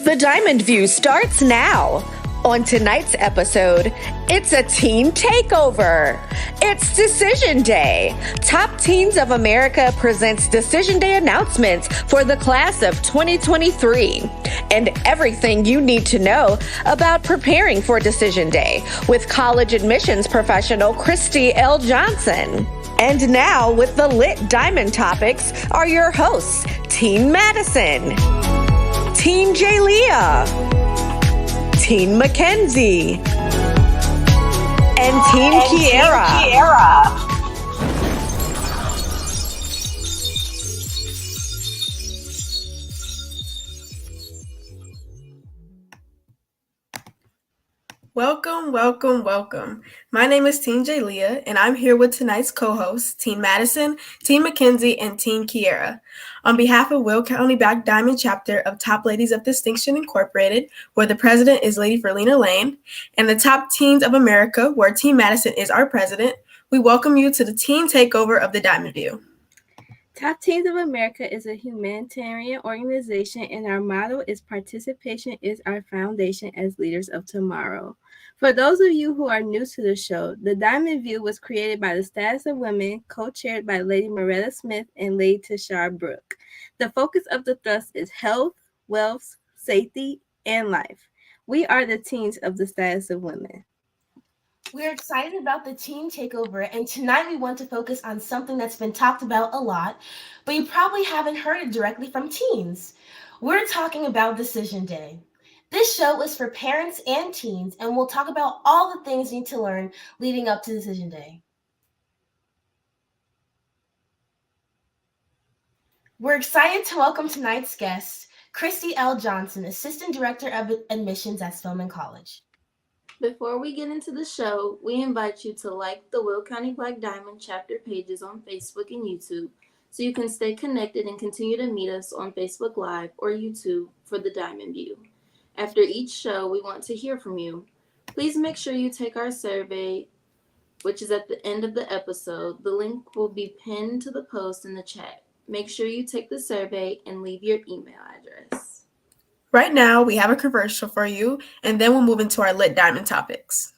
The Diamond View starts now. On tonight's episode, it's a teen takeover. It's Decision Day. Top Teens of America presents Decision Day announcements for the class of 2023 and everything you need to know about preparing for Decision Day with college admissions professional Christy L. Johnson. And now, with the lit diamond topics, are your hosts, Teen Madison, Teen Jalea, Teen Mackenzie, and Teen Kiera. Welcome. My name is Teen Jalea, and I'm here with tonight's co-hosts, Teen Madison, Teen Mackenzie, and Teen Kiera. On behalf of Will County Black Diamond Chapter of Top Ladies of Distinction Incorporated, where the president is Lady Verlena Lane, and the Top Teens of America, where Teen Madison is our president, we welcome you to the Teen Takeover of the Diamond View. Top Teens of America is a humanitarian organization, and our motto is participation is our foundation as leaders of tomorrow. For those of you who are new to the show, the Diamond View was created by the Status of Women, co-chaired by Lady Moretta Smith and Lady Tashar Brooke. The focus of the thrust is health, wealth, safety, and life. We are the teens of the Status of Women. We're excited about the Teen Takeover, and tonight we want to focus on something that's been talked about a lot, but you probably haven't heard it directly from teens. We're talking about Decision Day. This show is for parents and teens, and we'll talk about all the things you need to learn leading up to Decision Day. We're excited to welcome tonight's guest, Christy L. Johnson, Assistant Director of Admissions at Spelman College. Before we get into the show, we invite you to like the Will County Black Diamond chapter pages on Facebook and YouTube so you can stay connected and continue to meet us on Facebook Live or YouTube for the Diamond View. After each show, we want to hear from you. Please make sure you take our survey, which is at the end of the episode. The link will be pinned to the post in the chat. Make sure you take the survey and leave your email address. Right now, we have a commercial for you, and then we'll move into our lit diamond topics.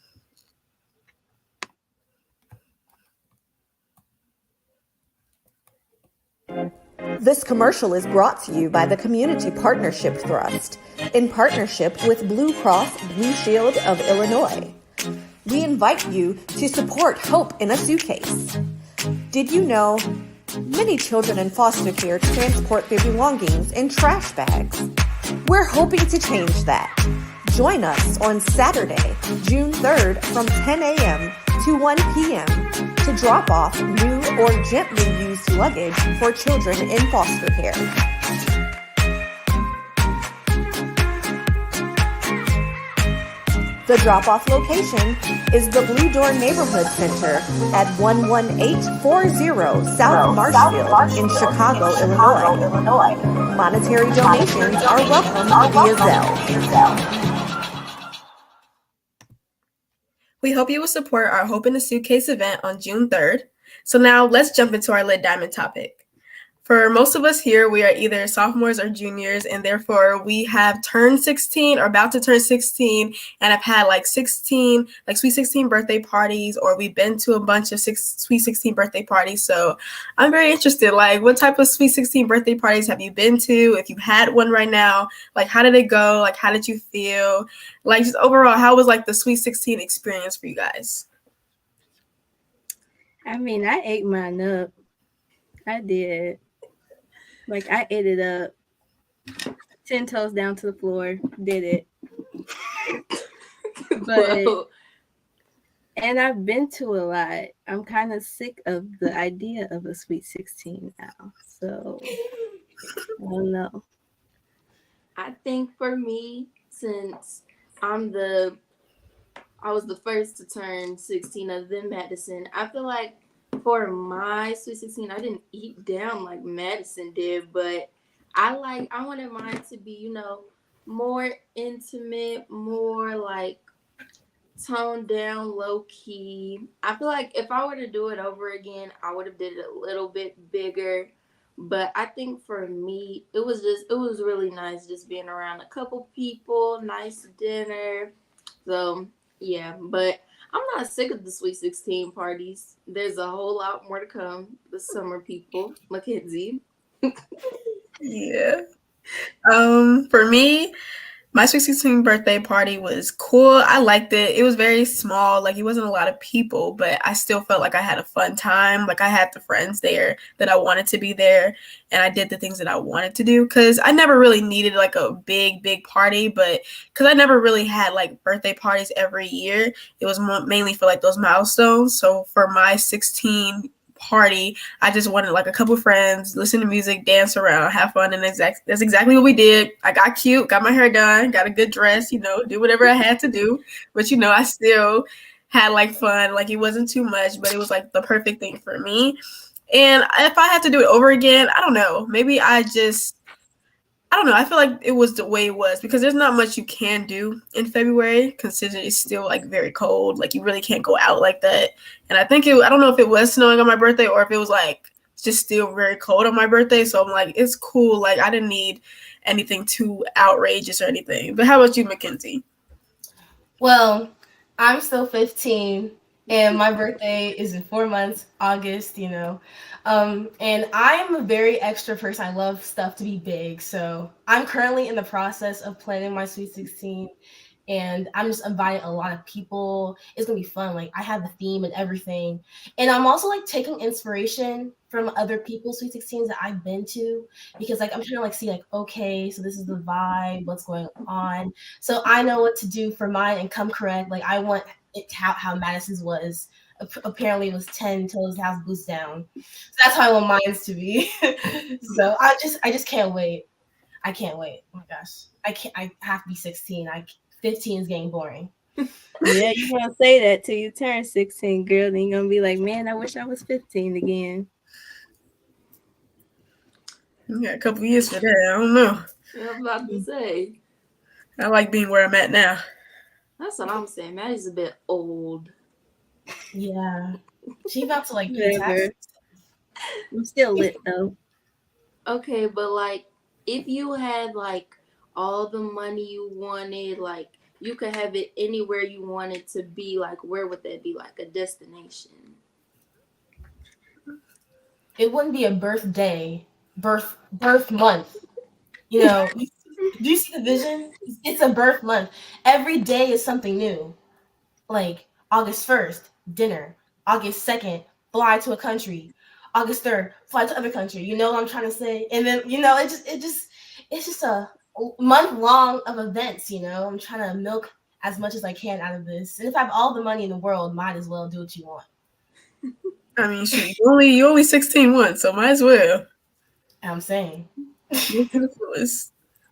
This commercial is brought to you by the Community Partnership Thrust in partnership with Blue Cross Blue Shield of Illinois. We invite you to support Hope in a Suitcase. Did you know many children in foster care transport their belongings in trash bags? We're hoping to change that. Join us on Saturday, June 3rd from 10 a.m. to 1 p.m. to drop off new or gently used luggage for children in foster care. The drop-off location is the Blue Door Neighborhood Center at 11840 South Marshfield in Chicago, Illinois. Monetary donations are welcome via Zelle. We hope you will support our Hope in a Suitcase event on June 3rd. So now let's jump into our lit diamond topic. For most of us here, we are either sophomores or juniors, and therefore we have turned 16 or about to turn 16 and have had Sweet 16 birthday parties, or we've been to a bunch of Sweet 16 birthday parties. So I'm very interested, what type of Sweet 16 birthday parties have you been to? If you had one right now, how did it go? How did you feel? Just overall, how was the Sweet 16 experience for you guys? I mean, I ate mine up. I did. I ate it up. 10 toes down to the floor. Did it. And I've been to a lot. I'm kind of sick of the idea of a Sweet 16 now. So, I don't know. I think for me, since I was the first to turn 16 other than Madison, I feel like for my Sweet 16, I didn't eat down like Madison did, but I wanted mine to be, more intimate, more toned down, low key. I feel like if I were to do it over again, I would have did it a little bit bigger, But I think for me, it was really nice just being around a couple people, nice dinner. So yeah, but I'm not sick of the Sweet 16 parties. There's a whole lot more to come. The summer people, Mackenzie. Yeah. For me, my sweet 16 birthday party was cool. I liked it. It was very small. Like, it wasn't a lot of people, but I still felt like I had a fun time. Like, I had the friends there that I wanted to be there, and I did the things that I wanted to do. Because I never really needed, like, a big party, but because I never really had, like, birthday parties every year, it was mainly for, like, those milestones. So for my 16 party, I just wanted like a couple friends, listen to music, dance around, have fun, and that's exactly what we did. I got cute, got my hair done, got a good dress, do whatever I had to do, but I still had like fun. Like, it wasn't too much, but it was like the perfect thing for me. And if I had to do it over again, I don't know. Maybe I don't know. I feel like it was the way it was because there's not much you can do in February, considering it's still like very cold. Like, you really can't go out like that. And I don't know if it was snowing on my birthday or if it was like just still very cold on my birthday. So I'm like, it's cool. Like, I didn't need anything too outrageous or anything. But how about you, Mackenzie? Well, I'm still 15 and my birthday is in 4 months, August, And I'm a very extra person. I love stuff to be big. So I'm currently in the process of planning my Sweet 16 and I'm just inviting a lot of people. It's gonna be fun. Like, I have the theme and everything. And I'm also like taking inspiration from other people's Sweet 16s that I've been to because like I'm trying to like see like, okay, so this is the vibe, what's going on. So I know what to do for mine and come correct. Like, I want it how Madison's was. Apparently it was 10 till his house boots down. So that's how I want mine's to be. So I just can't wait. I can't wait. Oh my gosh. I have to be 16. 15 is getting boring. Yeah, you're gonna say that till you turn 16, girl. Then you're gonna be like, man, I wish I was 15 again. You got a couple years for that. I don't know. Yeah, I'm about to say. I like being where I'm at now. That's what I'm saying. Maddie's a bit old. Yeah. She about to like pay taxes. I'm still lit though. Okay, but like if you had like all the money you wanted, like you could have it anywhere you wanted to be, like where would that be? Like a destination? It wouldn't be a birthday, birth month. Do you see the vision? It's a birth month. Every day is something new. Like August 1st, dinner. August 2nd, fly to a country. August 3rd, fly to other country. You know what I'm trying to say? And then, it's just a month long of events, I'm trying to milk as much as I can out of this. And if I have all the money in the world, might as well do what you want. I mean, shoot, you only 16 once, so might as well. I'm saying.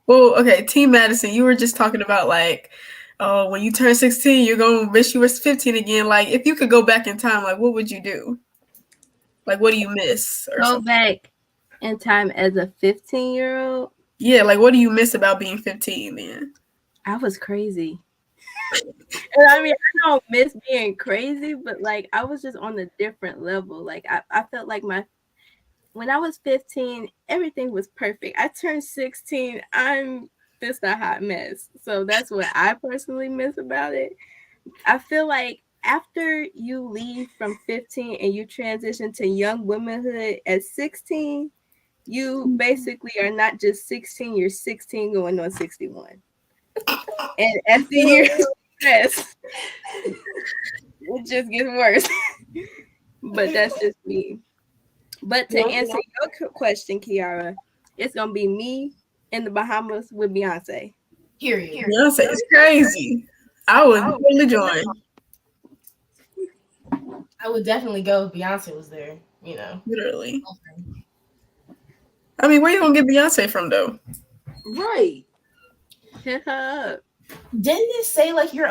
Well, okay, Team Madison, you were just talking about like, oh, when you turn 16, you're gonna wish you were 15 again. Like, if you could go back in time, like, what would you do? Like, what do you miss? Or go something? back in time as a 15-year-old. Yeah, like, what do you miss about being 15 then? I was crazy. And I mean, I don't miss being crazy, but like I was just on a different level. Like I felt like when I was 15, everything was perfect. I turned 16, I'm just a hot mess. So that's what I personally miss about it. I feel like after you leave from 15 and you transition to young womanhood at 16, you basically are not just 16, you're 16 going on 61. And as the years progress, it just gets worse. But that's just me. But to answer your question, Kiara, it's gonna be me in the Bahamas with Beyonce. Period. Beyonce is crazy. I would totally join. I would definitely go if Beyonce was there, Literally. I mean, where you gonna get Beyonce from though? Right. Hit her up. Didn't it say like you're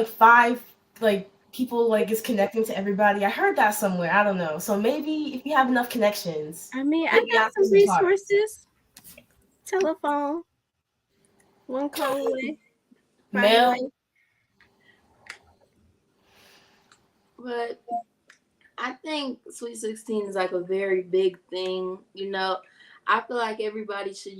5 like people like is connecting to everybody? I heard that somewhere. I don't know. So maybe if you have enough connections. I mean, I got some resources. Telephone. One call away. Mail. But I think Sweet 16 is like a very big thing. I feel like everybody should,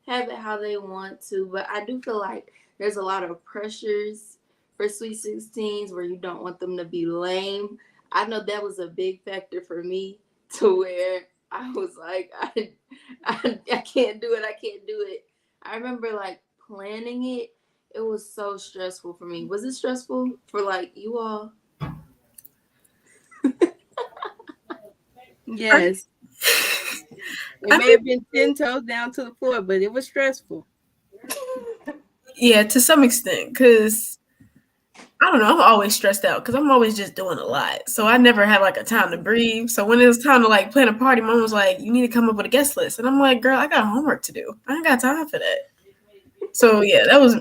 have it how they want to. But I do feel like there's a lot of pressures for Sweet 16s where you don't want them to be lame. I know that was a big factor for me to where I was like, I can't do it. I can't do it. I remember like planning it. It was so stressful for me. Was it stressful for like you all? Yes. It may have been 10 toes down to the floor, but it was stressful. Yeah, to some extent, because I don't know, I'm always stressed out because I'm always just doing a lot. So I never had like a time to breathe. So when it was time to like plan a party, mom was like, you need to come up with a guest list. And I'm like, girl, I got homework to do. I ain't got time for that. So yeah, that was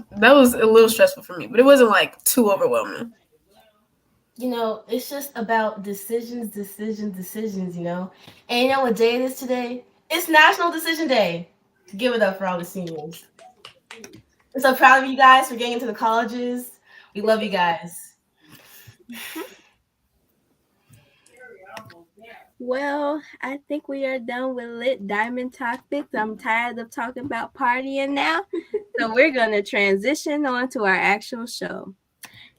a little stressful for me, but it wasn't like too overwhelming. It's just about decisions, And you know what day it is today? It's National Decision Day. Give it up for all the seniors. I'm so proud of you guys for getting into the colleges. We love you guys. Well, I think we are done with lit diamond topics. I'm tired of talking about partying now. So we're going to transition on to our actual show.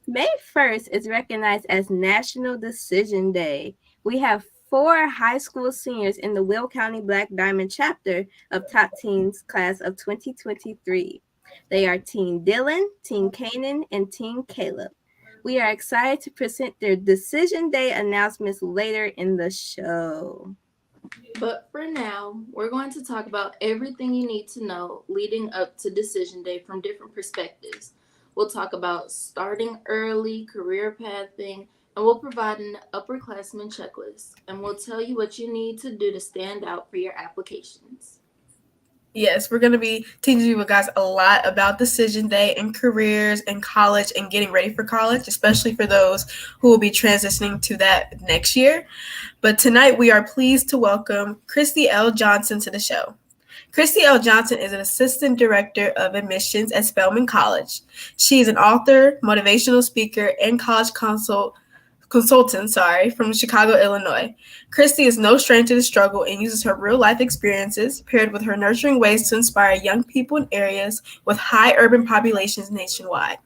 May 1st is recognized as National Decision Day. We have 4 high school seniors in the Will County Black Diamond chapter of Top Teens class of 2023. They are Teen Dylan, Teen Kanan, and Teen Caleb. We are excited to present their Decision Day announcements later in the show. But for now, we're going to talk about everything you need to know leading up to Decision Day from different perspectives. We'll talk about starting early, career pathing, and we'll provide an upperclassman checklist. And we'll tell you what you need to do to stand out for your applications. Yes, we're going to be teaching you guys a lot about Decision Day and careers and college and getting ready for college, especially for those who will be transitioning to that next year. But tonight we are pleased to welcome Christy L. Johnson to the show. Christy L. Johnson is an assistant director of admissions at Spelman College. She is an author, motivational speaker, and college consultant from Chicago, Illinois. Christy is no stranger to the struggle and uses her real-life experiences paired with her nurturing ways to inspire young people in areas with high urban populations nationwide.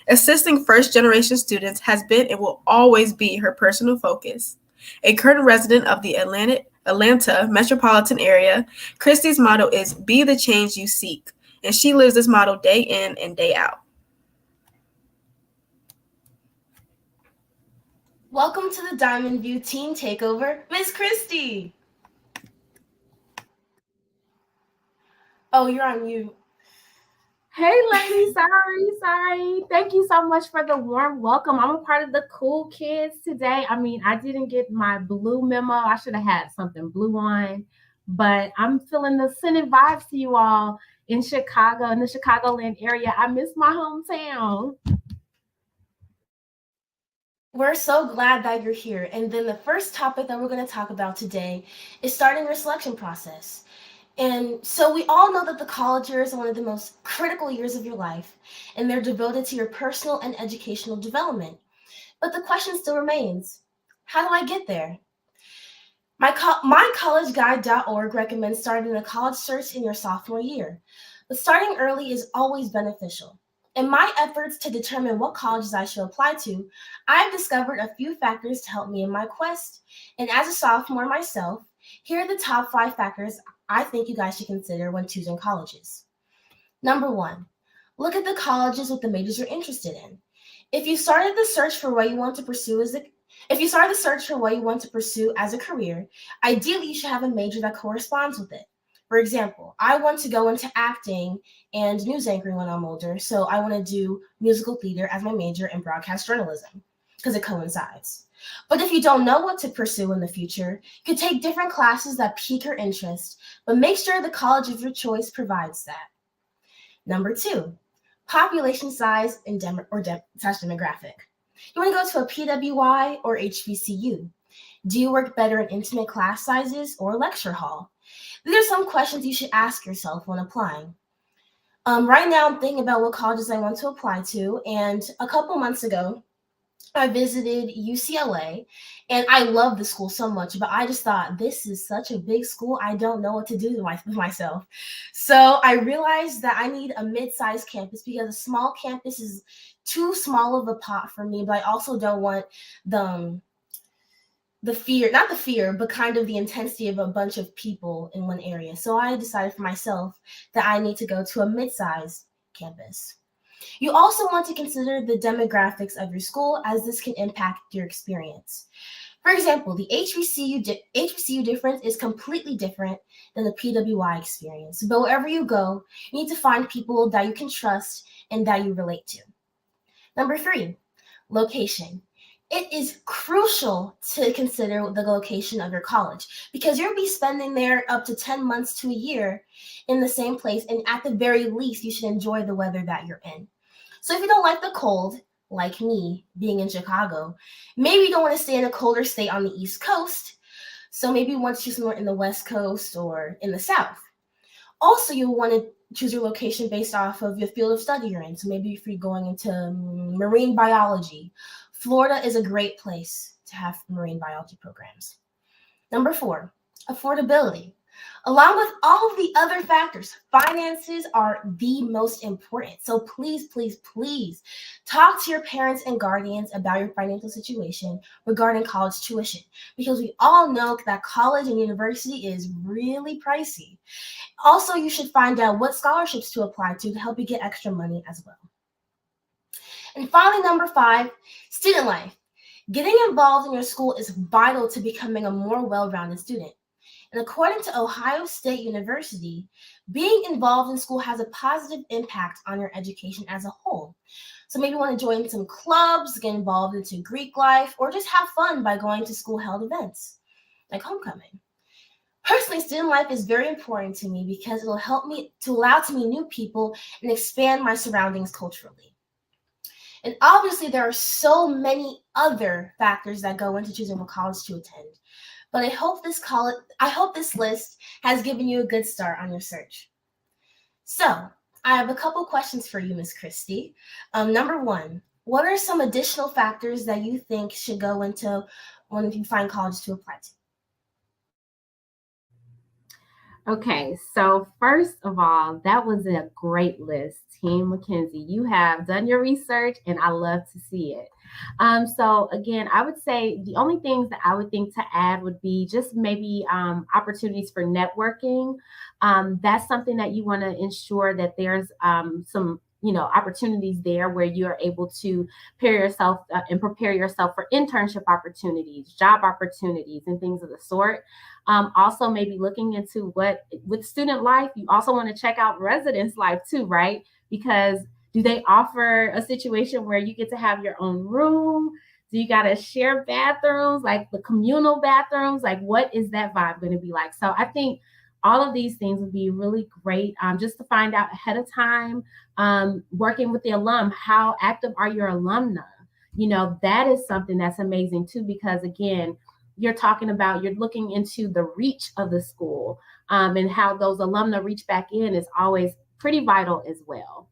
Assisting first-generation students has been and will always be her personal focus. A current resident of the Atlanta metropolitan area, Christy's motto is "Be the change you seek," and she lives this motto day in and day out. Welcome to the Diamond View Teen Takeover, Miss Christy. Oh, you're on mute. Hey, ladies, sorry. Thank you so much for the warm welcome. I'm a part of the cool kids today. I mean, I didn't get my blue memo. I should have had something blue on, but I'm feeling the scented vibes to you all in Chicago, in the Chicagoland area. I miss my hometown. We're so glad that you're here. And then the first topic that we're going to talk about today is starting your selection process. And so we all know that the college years are one of the most critical years of your life, and they're devoted to your personal and educational development. But the question still remains, how do I get there? MyCollegeGuide.org recommends starting a college search in your sophomore year. But starting early is always beneficial. In my efforts to determine what colleges I should apply to, I've discovered a few factors to help me in my quest. And as a sophomore myself, here are the top 5 factors I think you guys should consider when choosing colleges. Number 1, look at the colleges with the majors you're interested in. If you started the search for what you want to pursue as a career, ideally you should have a major that corresponds with it. For example, I want to go into acting and news anchoring when I'm older, so I want to do musical theater as my major and broadcast journalism because it coincides. But if you don't know what to pursue in the future, you can take different classes that pique your interest, but make sure the college of your choice provides that. Number 2, population size and demographic. You want to go to a PWI or HBCU? Do you work better in intimate class sizes or lecture hall? These are some questions you should ask yourself when applying. Right now, I'm thinking about what colleges I want to apply to, and a couple months ago, I visited UCLA, and I love the school so much, but I just thought this is such a big school. I don't know what to do with myself. So I realized that I need a mid-sized campus because a small campus is too small of a pot for me, but I also don't want the fear, not the fear, but kind of the intensity of a bunch of people in one area. So I decided for myself that I need to go to a mid-sized campus. You also want to consider the demographics of your school, as this can impact your experience. For example, the HBCU difference is completely different than the PWI experience. But wherever you go, you need to find people that you can trust and that you relate to. Number 3, location. It is crucial to consider the location of your college because you'll be spending there up to 10 months to a year in the same place, and at the very least, you should enjoy the weather that you're in. So if you don't like the cold, like me being in Chicago, maybe you don't want to stay in a colder state on the East Coast, so maybe you want to choose somewhere in the West Coast or in the South. Also, you'll want to choose your location based off of your field of study you're in. So maybe if you're going into marine biology, Florida is a great place to have marine biology programs. Number 4, affordability. Along with all of the other factors, finances are the most important. So please, please, please talk to your parents and guardians about your financial situation regarding college tuition, because we all know that college and university is really pricey. Also, you should find out what scholarships to apply to help you get extra money as well. And finally, number 5, student life. Getting involved in your school is vital to becoming a more well-rounded student. And according to Ohio State University, being involved in school has a positive impact on your education as a whole. So maybe you want to join some clubs, get involved into Greek life, or just have fun by going to school-held events, like homecoming. Personally, student life is very important to me because it will help me to allow to meet new people and expand my surroundings culturally. And obviously, there are so many other factors that go into choosing what college to attend. But I hope this list has given you a good start on your search. So I have a couple questions for you, Ms. Christy. Number 1, what are some additional factors that you think should go into when you find college to apply to? Okay, so first of all, that was a great list. Team Mackenzie, you have done your research and I love to see it. So again, I would say the only things that I would think to add would be just maybe opportunities for networking. That's something that you want to ensure that there's some opportunities there where you're able to pair yourself and prepare yourself for internship opportunities, job opportunities, and things of the sort. Also, maybe looking into with student life, you also want to check out residence life too, right? Because do they offer a situation where you get to have your own room? Do you got to share bathrooms, like the communal bathrooms? Like, what is that vibe going to be like? So I think all of these things would be really great just to find out ahead of time. Working with the alum, how active are your alumni? That is something that's amazing too, because again, you're looking into the reach of the school and how those alumni reach back in is always pretty vital as well.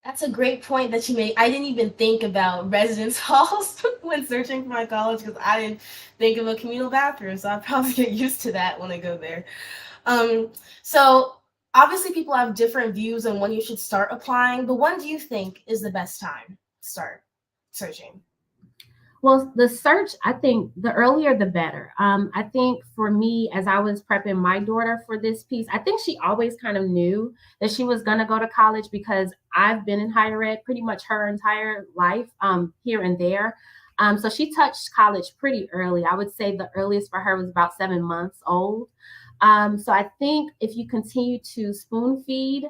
That's a great point that you made. I didn't even think about residence halls when searching for my college because I didn't think of a communal bathroom. So I'll probably get used to that when I go there. So obviously people have different views on when you should start applying, but when do you think is the best time to start searching? Well, the search, I think the earlier the better. I think for me, as I was prepping my daughter for this piece, I think she always kind of knew that she was going to go to college because I've been in higher ed pretty much her entire life here and there. So she touched college pretty early. I would say the earliest for her was about 7 months old. So I think if you continue to spoon feed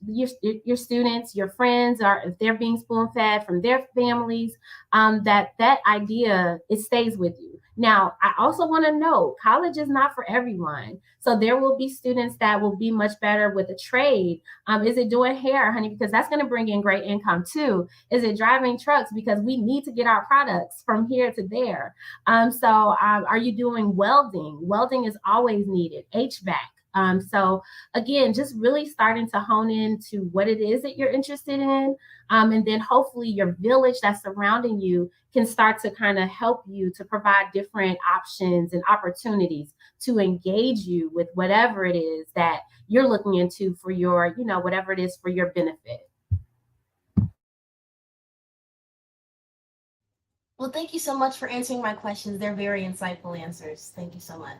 your students, your friends, or if they're being spoon fed from their families, that idea, it stays with you. Now, I also want to know college is not for everyone. So there will be students that will be much better with a trade. Is it doing hair, honey? Because that's going to bring in great income too. Is it driving trucks? Because we need to get our products from here to there. So are you doing welding? Welding is always needed. HVAC. So again, just really starting to hone into what it is that you're interested in. And then hopefully your village that's surrounding you can start to kind of help you to provide different options and opportunities to engage you with whatever it is that you're looking into for your, whatever it is for your benefit. Well, thank you so much for answering my questions. They're very insightful answers. Thank you so much.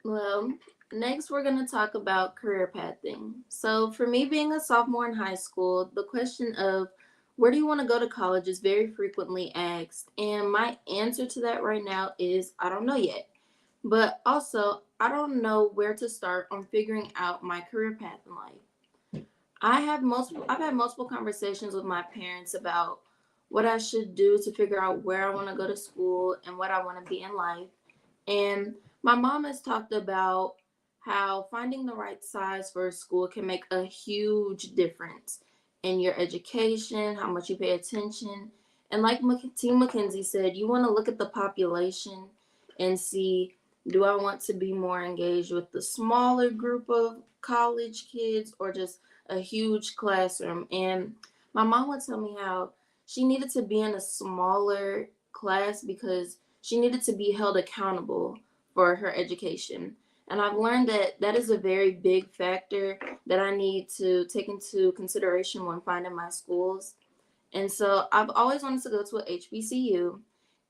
Well, next we're going to talk about career pathing. So, for me being a sophomore in high school, the question of where do you want to go to college is very frequently asked. And my answer to that right now is I don't know yet. But also, I don't know where to start on figuring out my career path in life. I've had multiple conversations with my parents about what I should do to figure out where I want to go to school and what I want to be in life. And my mom has talked about how finding the right size for a school can make a huge difference in your education, how much you pay attention. And like Team McKenzie said, you want to look at the population and see, do I want to be more engaged with the smaller group of college kids or just a huge classroom? And my mom would tell me how she needed to be in a smaller class because she needed to be held accountable for her education. And I've learned that that is a very big factor that I need to take into consideration when finding my schools. And so I've always wanted to go to a HBCU.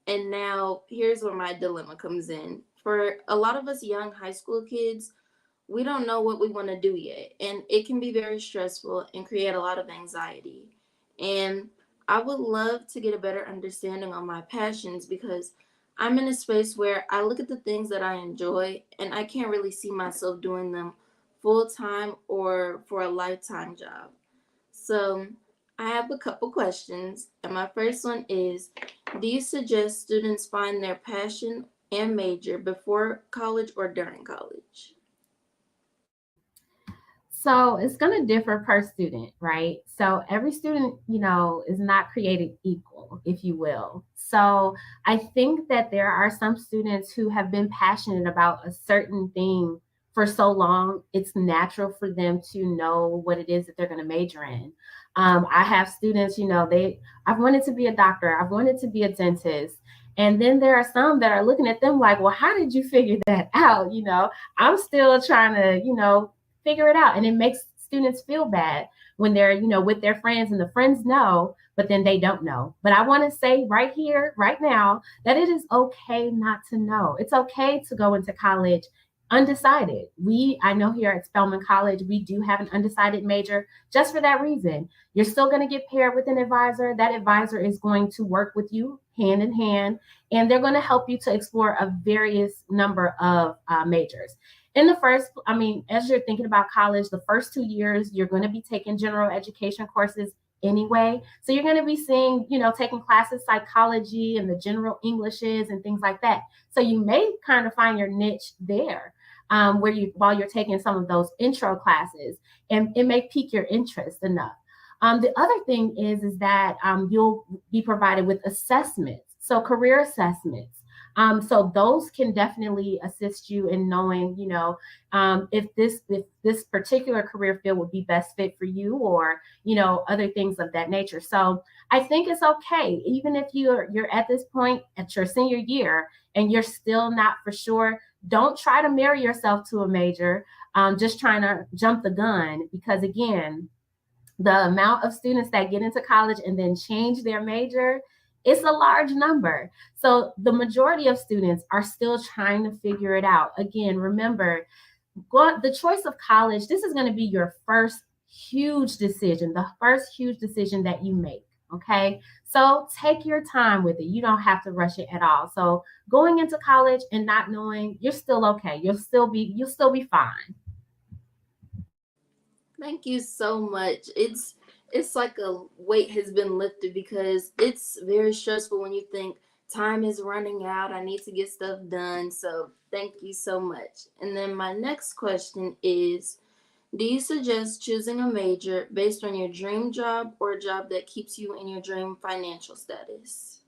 And now here's where my dilemma comes in. For a lot of us young high school kids, we don't know what we want to do yet. And it can be very stressful and create a lot of anxiety. And I would love to get a better understanding on my passions because I'm in a space where I look at the things that I enjoy and I can't really see myself doing them full time or for a lifetime job. So I have a couple questions. And my first one is, do you suggest students find their passion and major before college or during college? So it's going to differ per student, right? So every student, is not created equal, if you will. So I think that there are some students who have been passionate about a certain thing for so long, it's natural for them to know what it is that they're going to major in. I have students, I've wanted to be a doctor, I've wanted to be a dentist. And then there are some that are looking at them like, well, how did you figure that out? I'm still trying to, figure it out. And it makes students feel bad when they're, with their friends and the friends know, but then they don't know. But I want to say right here, right now, that it is okay not to know. It's okay to go into college undecided. I know here at Spelman College, we do have an undecided major just for that reason. You're still going to get paired with an advisor. That advisor is going to work with you hand in hand, and they're going to help you to explore a various number of majors. In the first, as you're thinking about college, the first 2 years, you're going to be taking general education courses anyway. So you're going to be seeing, taking classes, psychology and the general Englishes and things like that. So you may kind of find your niche there while you're taking some of those intro classes, and it may pique your interest enough. The other thing is that you'll be provided with assessments, so career assessments. So those can definitely assist you in knowing, if this particular career field would be best fit for you, or other things of that nature. So I think it's okay, even if you're at this point at your senior year and you're still not for sure. Don't try to marry yourself to a major, just trying to jump the gun, because again, the amount of students that get into college and then change their major, it's a large number. So the majority of students are still trying to figure it out. Again, remember, the choice of college, this is going to be your first huge decision, the first huge decision that you make. Okay. So take your time with it. You don't have to rush it at all. So going into college and not knowing, you're still okay. You'll still be fine. Thank you so much. It's like a weight has been lifted because it's very stressful when you think time is running out. I need to get stuff done. So thank you so much. And then my next question is, do you suggest choosing a major based on your dream job or a job that keeps you in your dream financial status?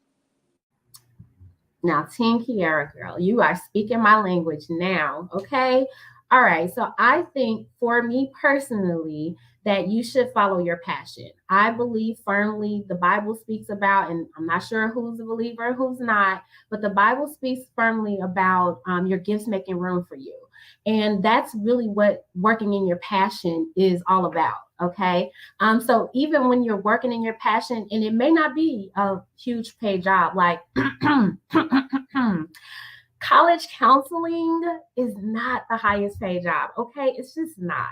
Now, Teen Kiara, girl, you are speaking my language now, okay? All right, so I think for me personally, that you should follow your passion. I believe firmly the Bible speaks about, and I'm not sure who's a believer and who's not, but the Bible speaks firmly about your gifts making room for you. And that's really what working in your passion is all about. Okay. So even when you're working in your passion, and it may not be a huge paid job, like college counseling is not the highest paid job. Okay. It's just not.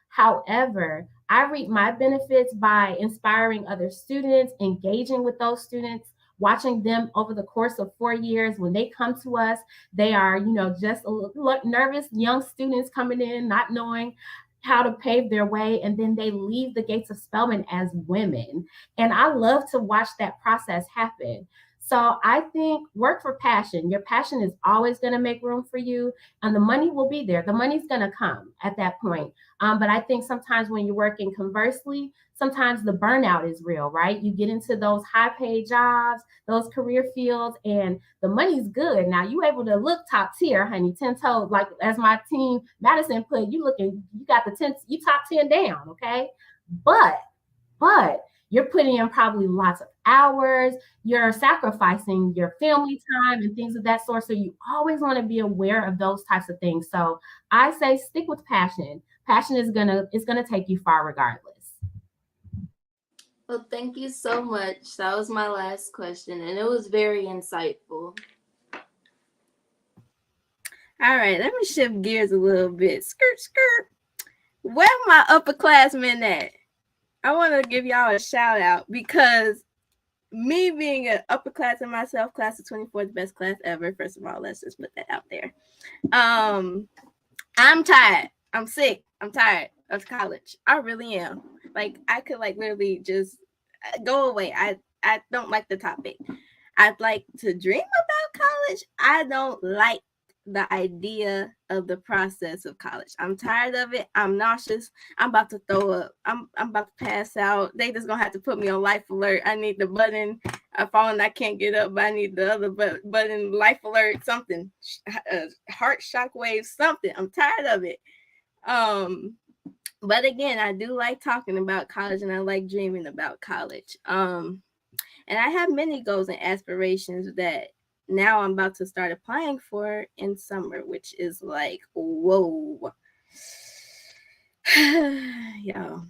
However, I reap my benefits by inspiring other students, engaging with those students, watching them over the course of 4 years. When they come to us, they are, just a little nervous young students coming in, not knowing how to pave their way, and then they leave the gates of Spelman as women. And I love to watch that process happen. So I think work for passion. Your passion is always going to make room for you, and the money will be there. The money's going to come at that point. But I think sometimes when you're working conversely, sometimes the burnout is real, right? You get into those high paid jobs, those career fields, and the money's good. Now you able to look top tier, honey, 10 toes. Like as my team Madison put, you got the 10, you top 10 down, okay? But you're putting in probably lots of hours, you're sacrificing your family time and things of that sort. So you always want to be aware of those types of things. So I say stick with passion. Passion is gonna take you far regardless. Well, thank you so much. That was my last question, and it was very insightful. All right, let me shift gears a little bit. Skirt, skirt. Where my upperclassmen at? I want to give y'all a shout out because me being an upperclassman myself, class of 24, the best class ever. First of all, let's just put that out there. I'm tired. I'm sick. I'm tired of college. I really am. Like, I could literally just go away. I don't like the topic. I'd like to dream about college. I don't like the idea of the process of college. I'm tired of it. I'm nauseous. I'm about to throw up. I'm about to pass out. They just gonna have to put me on life alert. I need the button. I fallen. I can't get up, but I need the other button. Life alert. Something. Heart shock wave. Something. I'm tired of it. But again, I do like talking about college, and I like dreaming about college. And I have many goals and aspirations that now I'm about to start applying for in summer, which is like, whoa. Y'all.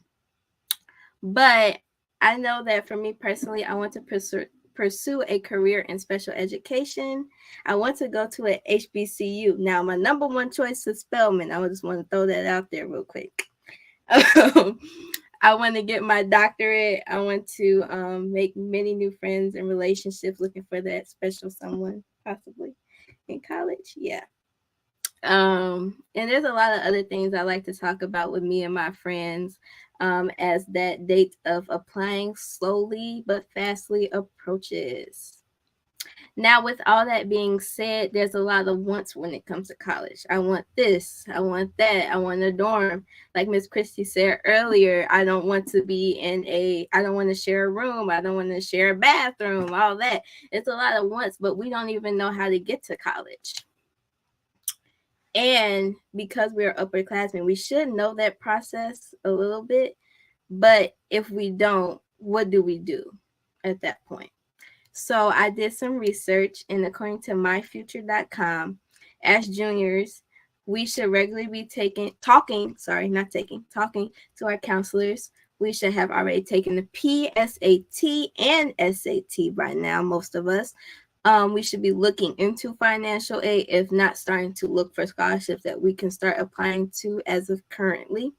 But I know that for me personally, I want to pursue a career in special education. I want to go to an HBCU. Now, my number one choice is Spelman. I just want to throw that out there real quick. I want to get my doctorate. I want to make many new friends and relationships, looking for that special someone possibly in college. Yeah. And there's a lot of other things I like to talk about with me and my friends as that date of applying slowly but fastly approaches. Now, with all that being said, there's a lot of wants when it comes to college. I want this. I want that. I want a dorm. Like Miss Christy said earlier, I don't want to I don't want to share a room. I don't want to share a bathroom, all that. It's a lot of wants, but we don't even know how to get to college. And because we're upperclassmen, we should know that process a little bit. But if we don't, what do we do at that point? So I did some research, and according to myfuture.com, as juniors, we should regularly be talking to our counselors. We should have already taken the PSAT and SAT by now, most of us. We should be looking into financial aid, if not starting to look for scholarships that we can start applying to as of currently.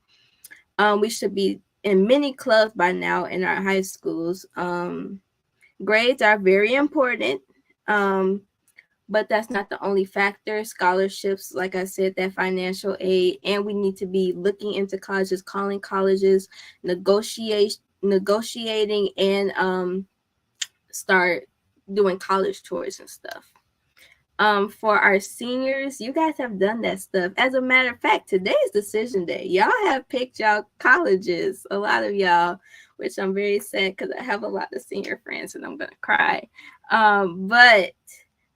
We should be in many clubs by now in our high schools. Grades are very important, but that's not the only factor. Scholarships, like I said, that financial aid, and we need to be looking into colleges, calling colleges, negotiating, and start doing college tours and stuff. For our seniors, you guys have done that stuff. As a matter of fact, today is decision day. Y'all have picked y'all colleges, a lot of y'all, which I'm very sad because I have a lot of senior friends and I'm gonna cry. But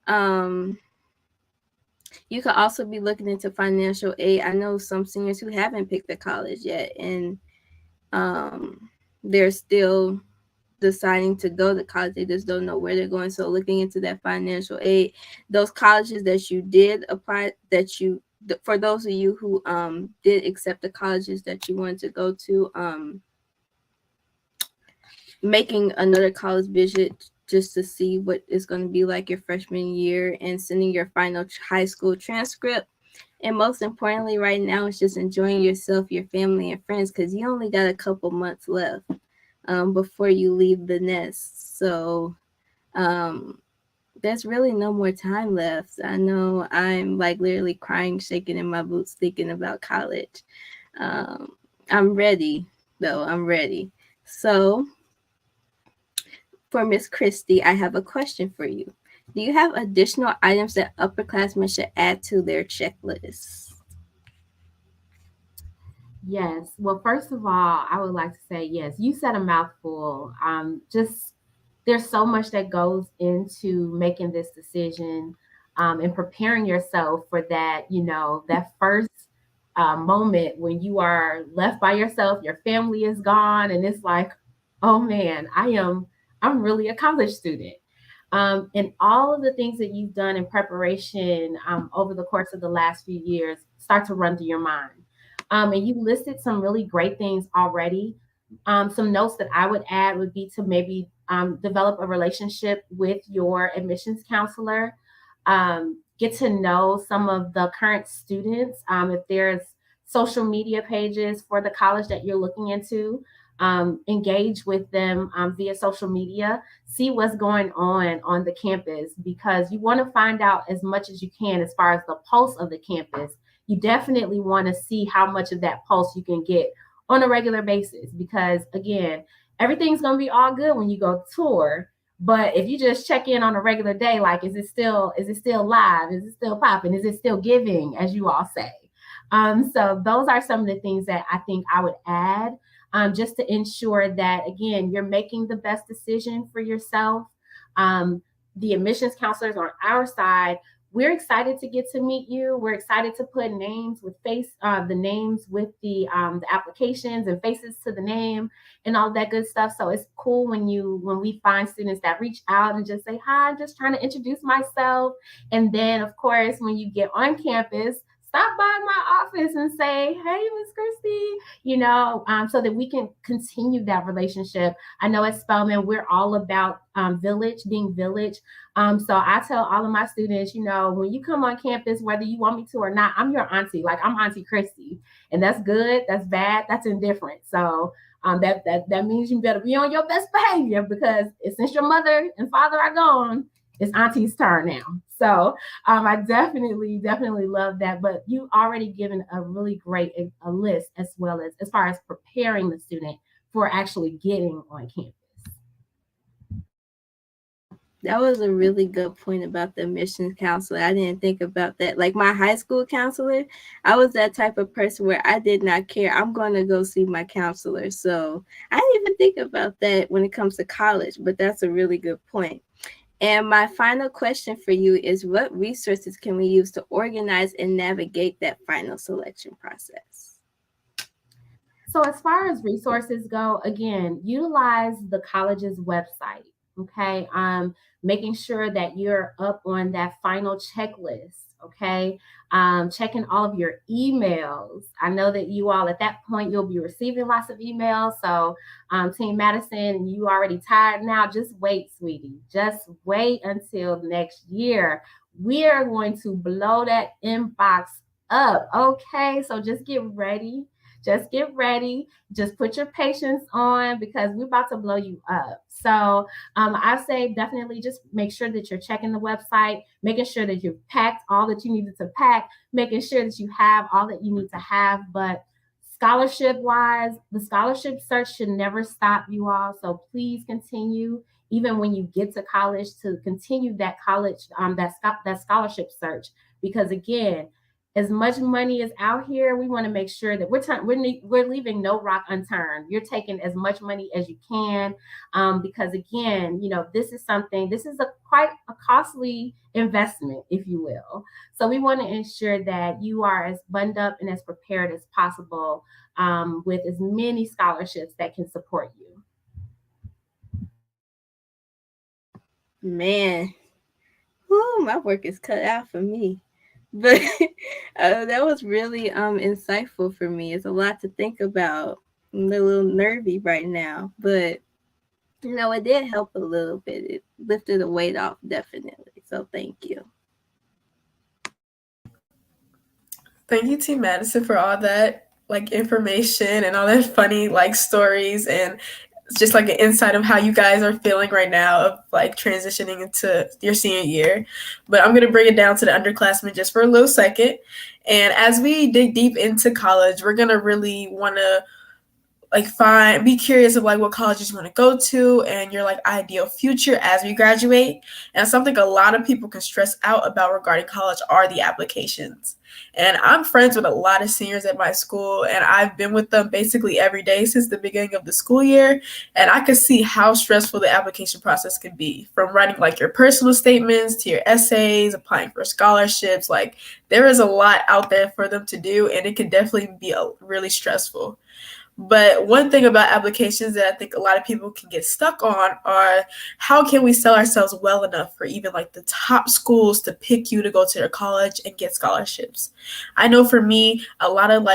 You could also be looking into financial aid. I know some seniors who haven't picked a college yet, and they're still deciding to go to college. They just don't know where they're going. So looking into that financial aid, those colleges that you did apply, for those of you who did accept the colleges that you wanted to go to, making another college visit just to see what it's going to be like your freshman year, and sending your final high school transcript. And most importantly, right now, it's just enjoying yourself, your family, and friends, because you only got a couple months left before you leave the nest. So there's really no more time left. I know I'm like literally crying, shaking in my boots, thinking about college. I'm ready, though. I'm ready. So for Miss Christy, I have a question for you. Do you have additional items that upperclassmen should add to their checklist? Yes. Well, first of all, I would like to say yes. You said a mouthful. Just there's so much that goes into making this decision, and preparing yourself for that. That first moment when you are left by yourself, your family is gone, and it's like, oh man, I'm really a college student. And all of the things that you've done in preparation over the course of the last few years start to run through your mind. And you listed some really great things already. Some notes that I would add would be to maybe develop a relationship with your admissions counselor. Get to know some of the current students. If there's social media pages for the college that you're looking into, engage with them via social media, see what's going on the campus, because you want to find out as much as you can as far as the pulse of the campus. You definitely want to see how much of that pulse you can get on a regular basis, because again, everything's going to be all good when you go tour. But if you just check in on a regular day, like, is it still live? Is it still popping? Is it still giving, as you all say? So those are some of the things that I think I would add, just to ensure that, again, you're making the best decision for yourself. The admissions counselors on our side, we're excited to get to meet you. We're excited to put names with the names with the applications, and faces to the name, and all that good stuff. So it's cool when we find students that reach out and just say, hi, I'm just trying to introduce myself. And then, of course, when you get on campus, stop by my office and say, hey, Miss Christy, so that we can continue that relationship. I know at Spelman, we're all about being village. So I tell all of my students, when you come on campus, whether you want me to or not, I'm your auntie. Like, I'm Auntie Christy. And that's good, that's bad, that's indifferent. So that means you better be on your best behavior, because since your mother and father are gone, it's Auntie's turn now. So I definitely love that. But you already given a really great a list, as well as far as preparing the student for actually getting on campus. That was a really good point about the admissions counselor. I didn't think about that. Like my high school counselor, I was that type of person where I did not care. I'm going to go see my counselor. So I didn't even think about that when it comes to college, but that's a really good point. And my final question for you is, what resources can we use to organize and navigate that final selection process? So as far as resources go, again, utilize the college's website. Okay. Making sure that you're up on that final checklist. Okay. Checking all of your emails. I know that you all at that point, you'll be receiving lots of emails. So Team Madison, you already tired now. Just wait, sweetie. Just wait until next year. We are going to blow that inbox up. Okay. So just get ready. Just get ready. Just put your patience on, because we're about to blow you up. So I say definitely just make sure that you're checking the website, making sure that you've packed all that you needed to pack, making sure that you have all that you need to have. But scholarship-wise, the scholarship search should never stop, you all. So please continue, even when you get to college, to continue that college, that scholarship search. Because again, as much money is out here, we want to make sure that we're leaving no rock unturned. You're taking as much money as you can, because again, this is quite a costly investment, if you will. So we want to ensure that you are as buttoned up and as prepared as possible, with as many scholarships that can support you. Man, my work is cut out for me. But that was really insightful for me. It's a lot to think about. I'm a little nervy right now, but it did help a little bit. It lifted the weight off, definitely. So thank you. Thank you, Team Madison, for all that information and all that funny stories, and just an insight of how you guys are feeling right now of transitioning into your senior year. But I'm going to bring it down to the underclassmen just for a little second. And as we dig deep into college, we're going to really want to be curious of what colleges you want to go to and your ideal future as we graduate. And something a lot of people can stress out about regarding college are the applications. And I'm friends with a lot of seniors at my school, and I've been with them basically every day since the beginning of the school year. And I can see how stressful the application process can be, from writing your personal statements to your essays, applying for scholarships. There is a lot out there for them to do, and it can definitely be really stressful. But one thing about applications that I think a lot of people can get stuck on are how can we sell ourselves well enough for even the top schools to pick you to go to their college and get scholarships. I know for me, a lot of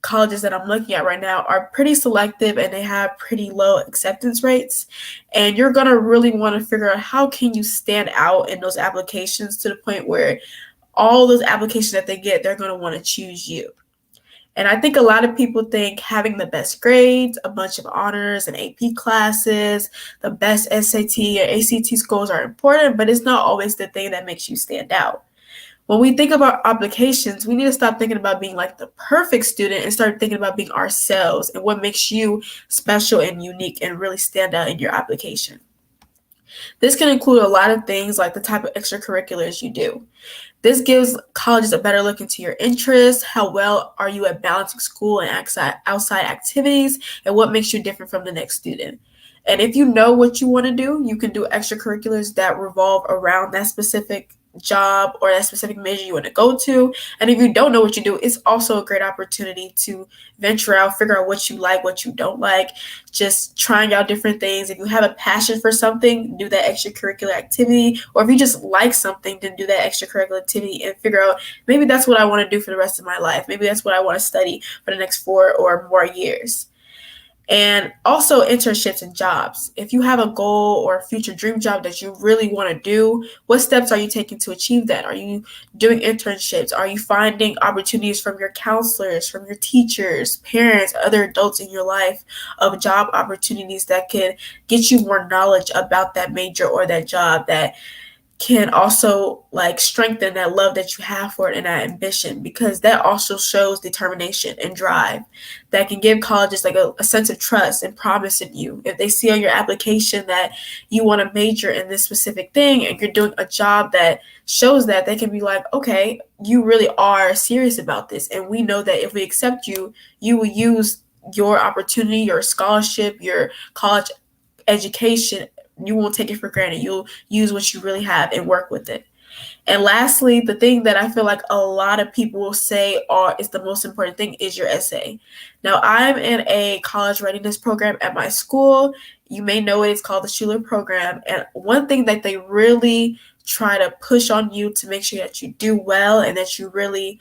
colleges that I'm looking at right now are pretty selective and they have pretty low acceptance rates. And you're going to really want to figure out how can you stand out in those applications to the point where all those applications that they get, they're going to want to choose you. And I think a lot of people think having the best grades, a bunch of honors and AP classes, the best SAT or ACT scores are important, but it's not always the thing that makes you stand out. When we think about applications, we need to stop thinking about being the perfect student and start thinking about being ourselves and what makes you special and unique and really stand out in your application. This can include a lot of things like the type of extracurriculars you do. This gives colleges a better look into your interests, how well are you at balancing school and outside activities, and what makes you different from the next student. And if you know what you want to do, you can do extracurriculars that revolve around that specific job or that specific major you want to go to. And if you don't know what you do, it's also a great opportunity to venture out, figure out what you like, what you don't like, just trying out different things. If you have a passion for something, do that extracurricular activity. Or if you just like something, then do that extracurricular activity and figure out maybe that's what I want to do for the rest of my life. Maybe that's what I want to study for the next 4 or more years. And also internships and jobs. If you have a goal or a future dream job that you really want to do, what steps are you taking to achieve that? Are you doing internships? Are you finding opportunities from your counselors, from your teachers, parents, other adults in your life of job opportunities that can get you more knowledge about that major or that job that can also strengthen that love that you have for it and that ambition, because that also shows determination and drive that can give colleges a sense of trust and promise in you. If they see on your application that you want to major in this specific thing and you're doing a job that shows that, they can be okay, you really are serious about this. And we know that if we accept you, you will use your opportunity, your scholarship, your college education. You won't take it for granted. You'll use what you really have and work with it. And lastly, the thing that I feel a lot of people will say is the most important thing is your essay. Now, I'm in a college readiness program at my school. You may know it. It's called the Schuler program. And one thing that they really try to push on you to make sure that you do well and that you really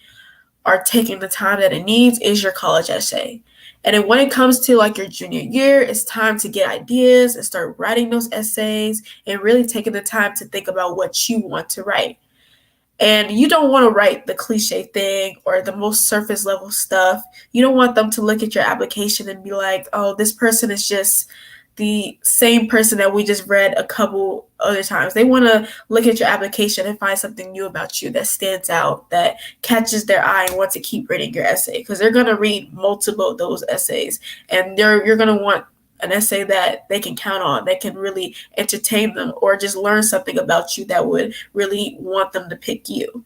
are taking the time that it needs is your college essay. And then when it comes to your junior year, it's time to get ideas and start writing those essays and really taking the time to think about what you want to write. And you don't want to write the cliche thing or the most surface level stuff. You don't want them to look at your application and be like, oh, this person is just the same person that we just read a couple other times. They want to look at your application and find something new about you that stands out, that catches their eye and want to keep reading your essay, because they're going to read multiple of those essays and you're going to want an essay that they can count on, that can really entertain them or just learn something about you that would really want them to pick you.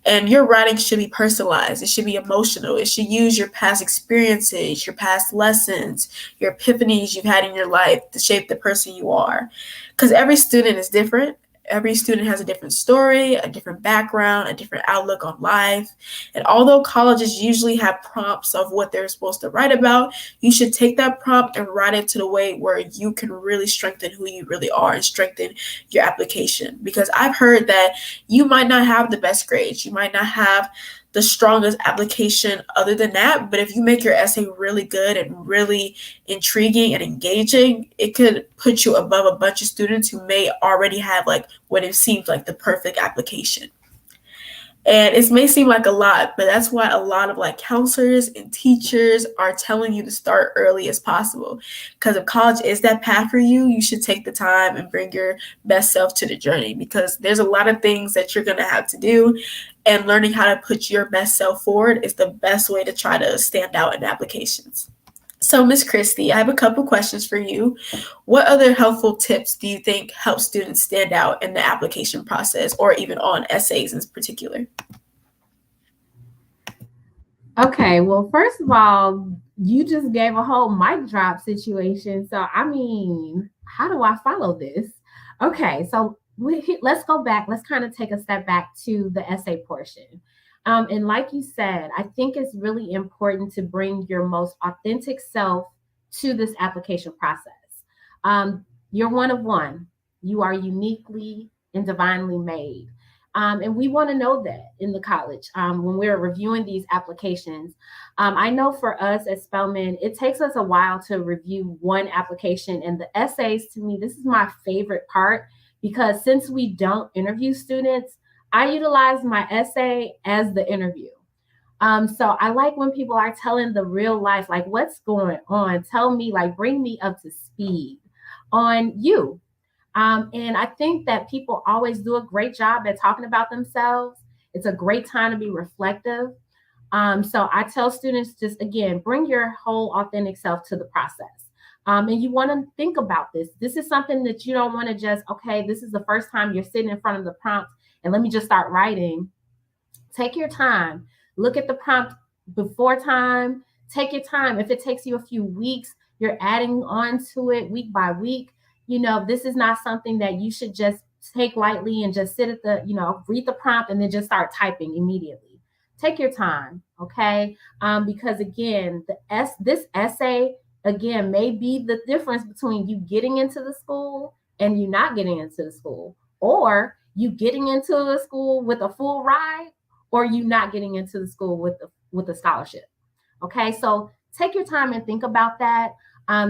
And your writing should be personalized. It should be emotional. It should use your past experiences, your past lessons, your epiphanies you've had in your life to shape the person you are. Because every student is different. Every student has a different story, a different background, a different outlook on life. And although colleges usually have prompts of what they're supposed to write about, you should take that prompt and write it to the way where you can really strengthen who you really are and strengthen your application. Because I've heard that you might not have the best grades, you might not have the strongest application other than that, but if you make your essay really good and really intriguing and engaging, it could put you above a bunch of students who may already have like what it seems like the perfect application. And it may seem like a lot, but that's why a lot of like counselors and teachers are telling you to start early as possible. Because if college is that path for you, you should take the time and bring your best self to the journey, because there's a lot of things that you're going to have to do. And learning how to put your best self forward is the best way to try to stand out in applications. So, Miss Christy, I have a couple questions for you. What other helpful tips do you think help students stand out in the application process or even on essays in particular? Okay, well, first of all, you just gave a whole mic drop situation. So, I mean, how do I follow this? Okay, so let's go back. Let's kind of take a step back to the essay portion. And like you said, I think it's really important to bring your most authentic self to this application process. You're one of one. You are uniquely and divinely made. And we want to know that in the college when we're reviewing these applications. I know for us at Spelman, it takes us a while to review one application. And the essays, to me, this is my favorite part, because since we don't interview students, I utilize my essay as the interview. So I like when people are telling the real life, like what's going on, tell me, like bring me up to speed on you. And I think that people always do a great job at talking about themselves. It's a great time to be reflective. So I tell students, just again, bring your whole authentic self to the process. And you want to think about this. This is something that you don't want to just, okay, this is the first time you're sitting in front of the prompt and let me just start writing. Take your time. Look at the prompt before time. Take your time. If it takes you a few weeks, you're adding on to it week by week. You know, this is not something that you should just take lightly and just sit at the, read the prompt and then just start typing immediately. Take your time, okay? Because again, this essay, again, may be the difference between you getting into the school and you not getting into the school, or you getting into the school with a full ride, or you not getting into the school with a scholarship. Okay, so take your time and think about that.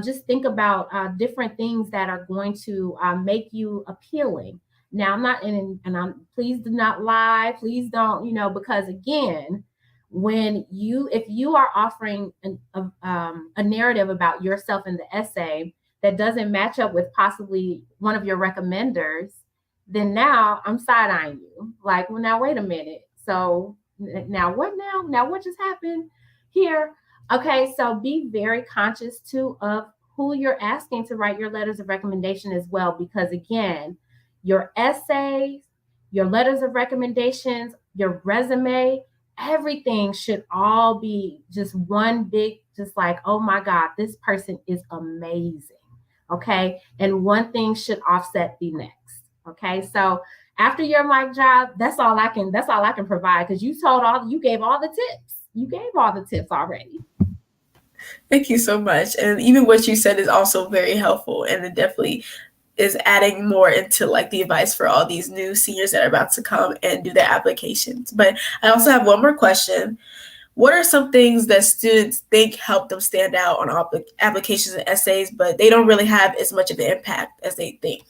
Just think about different things that are going to make you appealing. Now, I'm not in, and I'm please do not lie. Please don't, because again, if you are offering a narrative about yourself in the essay that doesn't match up with possibly one of your recommenders, then now I'm side-eyeing you. Like, well, now wait a minute. So now what now? Now what just happened here? Okay, so be very conscious too of who you're asking to write your letters of recommendation as well, because again, your essays, your letters of recommendations, your resume, everything should all be just one big, just like, oh my God, this person is amazing. Okay, and one thing should offset the next. Okay, so after your mic job, that's all I can provide, because you gave all the tips. You gave all the tips already. Thank you so much. And even what you said is also very helpful, and it definitely is adding more into like the advice for all these new seniors that are about to come and do their applications. But I also have one more question. What are some things that students think help them stand out on applications and essays, but they don't really have as much of an impact as they think?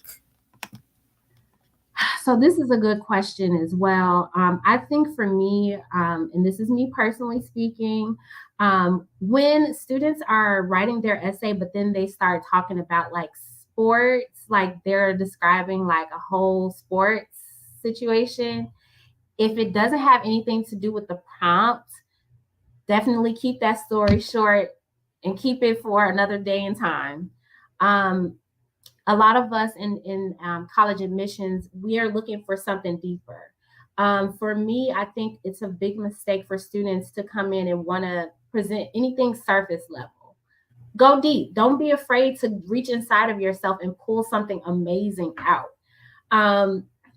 So this is a good question as well. I think for me, and this is me personally speaking, when students are writing their essay, but then they start talking about like sports, like they're describing like a whole sports situation, if it doesn't have anything to do with the prompt, definitely keep that story short and keep it for another day and time. A lot of us in college admissions, we are looking for something deeper. For me, I think it's a big mistake for students to come in and want to present anything surface level. Go deep. Don't be afraid to reach inside of yourself and pull something amazing out.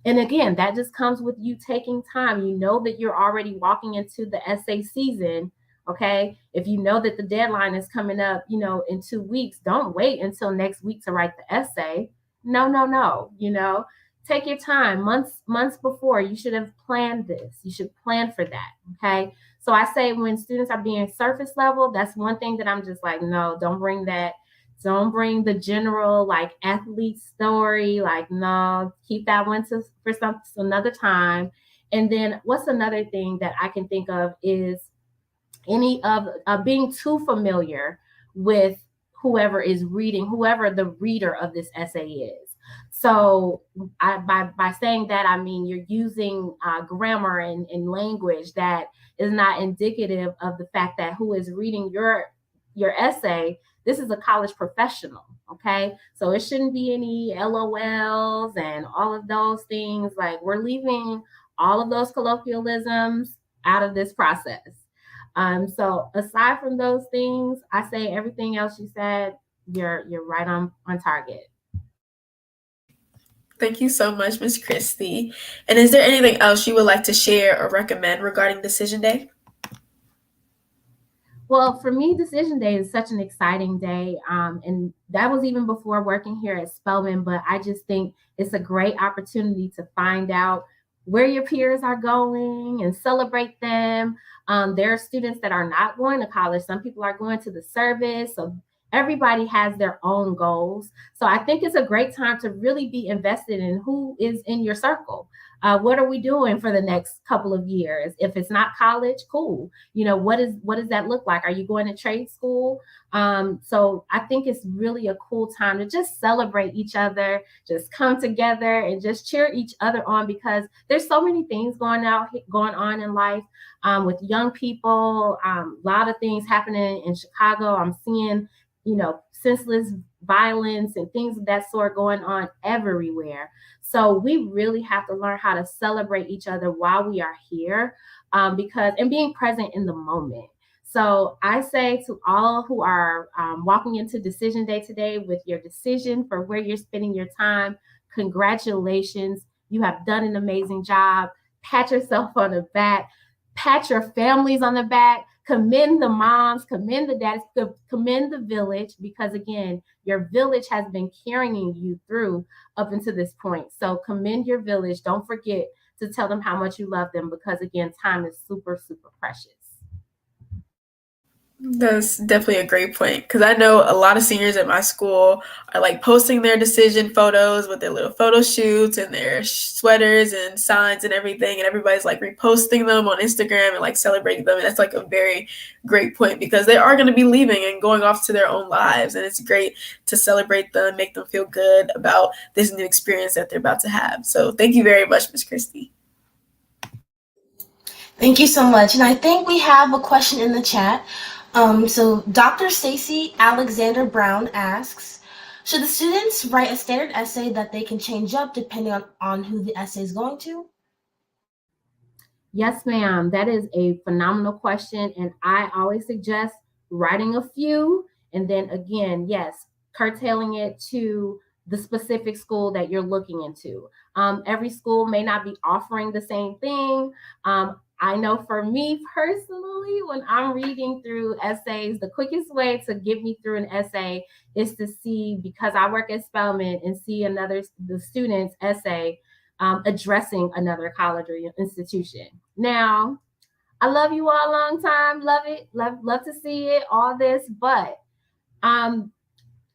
And again, that just comes with you taking time. You know that you're already walking into the essay season. Okay. If you know that the deadline is coming up, in 2 weeks, don't wait until next week to write the essay. No. Take your time. Months before, you should have planned this. You should plan for that. Okay. So I say when students are being surface level, that's one thing that I'm just like, no, don't bring that. Don't bring the general like athlete story. Like, no, keep that one for another time. And then what's another thing that I can think of is any of being too familiar with whoever is reading, whoever the reader of this essay is. So by saying that, I mean you're using grammar and language that is not indicative of the fact that who is reading your essay. This is a college professional, okay? So it shouldn't be any LOLs and all of those things. Like, we're leaving all of those colloquialisms out of this process. So aside from those things, I say everything else you said, you're right on target. Thank you so much, Ms. Christy. And is there anything else you would like to share or recommend regarding Decision Day? Well, for me, Decision Day is such an exciting day. And that was even before working here at Spelman, but I just think it's a great opportunity to find out where your peers are going and celebrate them. There are students that are not going to college. Some people are going to the service. So everybody has their own goals. So I think it's a great time to really be invested in who is in your circle. What are we doing for the next couple of years? If it's not college, cool. What does that look like? Are you going to trade school? So I think it's really a cool time to just celebrate each other, just come together and just cheer each other on, because there's so many things going on in life with young people. A lot of things happening in Chicago. I'm seeing, senseless violence and things of that sort going on everywhere. So we really have to learn how to celebrate each other while we are here, and being present in the moment. So I say to all who are walking into Decision Day today with your decision for where you're spending your time, congratulations. You have done an amazing job. Pat yourself on the back. Pat your families on the back. Commend the moms, commend the dads, commend the village, because again, your village has been carrying you through up until this point. So commend your village. Don't forget to tell them how much you love them, because again, time is super, super precious. That's definitely a great point, because I know a lot of seniors at my school are like posting their decision photos with their little photo shoots and their sweaters and signs and everything, and everybody's like reposting them on Instagram and like celebrating them. And that's like a very great point, because they are going to be leaving and going off to their own lives, and it's great to celebrate them, make them feel good about this new experience that they're about to have. So thank you very much, Ms. Christy. Thank you so much. And I think we have a question in the chat. So Dr. Stacy Alexander Brown asks, should the students write a standard essay that they can change up depending on who the essay is going to? Yes, ma'am. That is a phenomenal question. And I always suggest writing a few, and then again, yes, curtailing it to the specific school that you're looking into. Every school may not be offering the same thing. I know for me personally, when I'm reading through essays, the quickest way to get me through an essay is to see, because I work at Spelman, and see the student's essay addressing another college or institution. Now, I love you all long time, love it, love to see it, all this, but I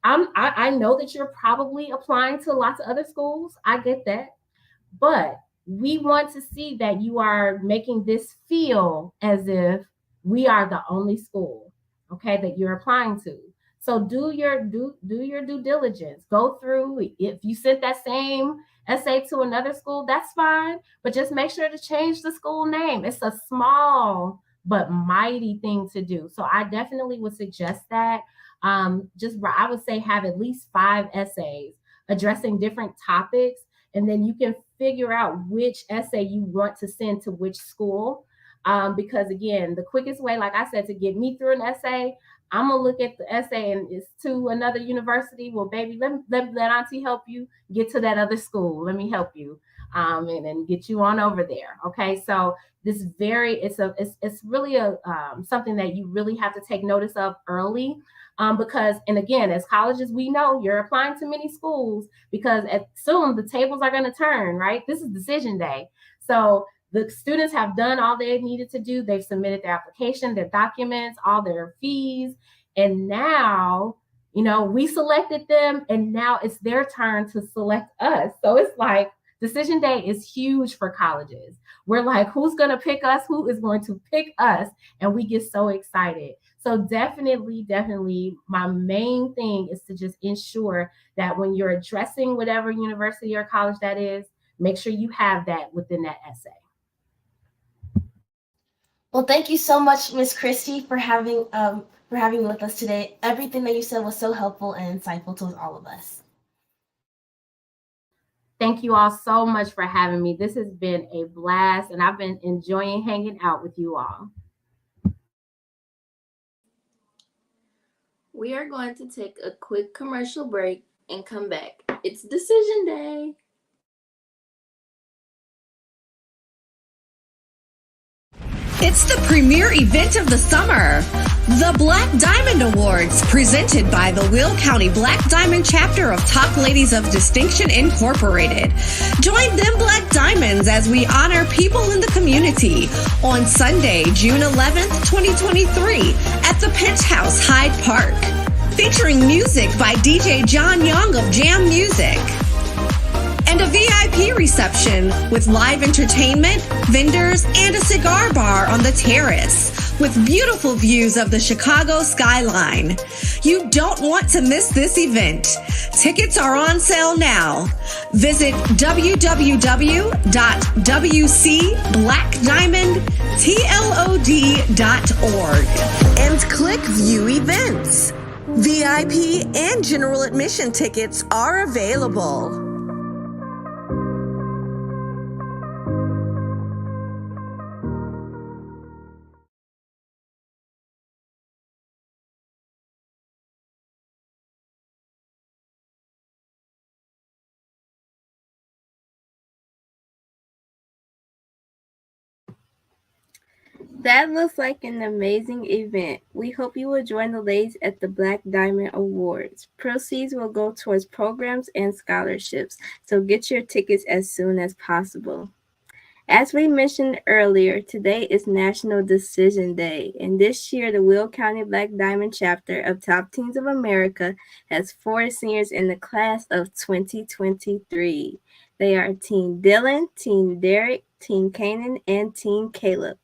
know that you're probably applying to lots of other schools. I get that, but we want to see that you are making this feel as if we are the only school, okay, that you're applying to. So do your due diligence. Go through. If you sent that same essay to another school, that's fine, but just make sure to change the school name. It's a small but mighty thing to do. So I definitely would suggest that. I would say have at least 5 essays addressing different topics, and then you can figure out which essay you want to send to which school. Because again, the quickest way, like I said, to get me through an essay, I'm gonna look at the essay and it's to another university. Well, baby, let auntie help you get to that other school. Let me help you, and get you on over there. Okay, so it's really a something that you really have to take notice of early. Because, and again, as colleges, we know you're applying to many schools because soon the tables are going to turn, right? This is decision day. So the students have done all they needed to do. They've submitted their application, their documents, all their fees. And now, we selected them, and now it's their turn to select us. So it's like decision day is huge for colleges. We're like, who's going to pick us? Who is going to pick us? And we get so excited. So definitely, my main thing is to just ensure that when you're addressing whatever university or college that is, make sure you have that within that essay. Well, thank you so much, Miss Christy, for having me with us today. Everything that you said was so helpful and insightful to all of us. Thank you all so much for having me. This has been a blast, and I've been enjoying hanging out with you all. We are going to take a quick commercial break and come back. It's decision day. It's the premier event of the summer, the Black Diamond Awards, presented by the Will County Black Diamond Chapter of Top Ladies of Distinction Incorporated. Join them Black Diamonds as we honor people in the community on Sunday, June 11th, 2023 at the Penthouse, Hyde Park, featuring music by DJ John Young of Jam Music. And a VIP reception with live entertainment, vendors, and a cigar bar on the terrace with beautiful views of the Chicago skyline. You don't want to miss this event. Tickets are on sale now. Visit www.wcblackdiamondtlod.org and click View Events. VIP and general admission tickets are available. That looks like an amazing event. We hope you will join the ladies at the Black Diamond Awards. Proceeds will go towards programs and scholarships, so get your tickets as soon as possible. As we mentioned earlier, today is National Decision Day, and this year the Will County Black Diamond Chapter of Top Teens of America has 4 seniors in the class of 2023. They are Teen Dylan, Teen Derek, Teen Kanan, and Teen Caleb.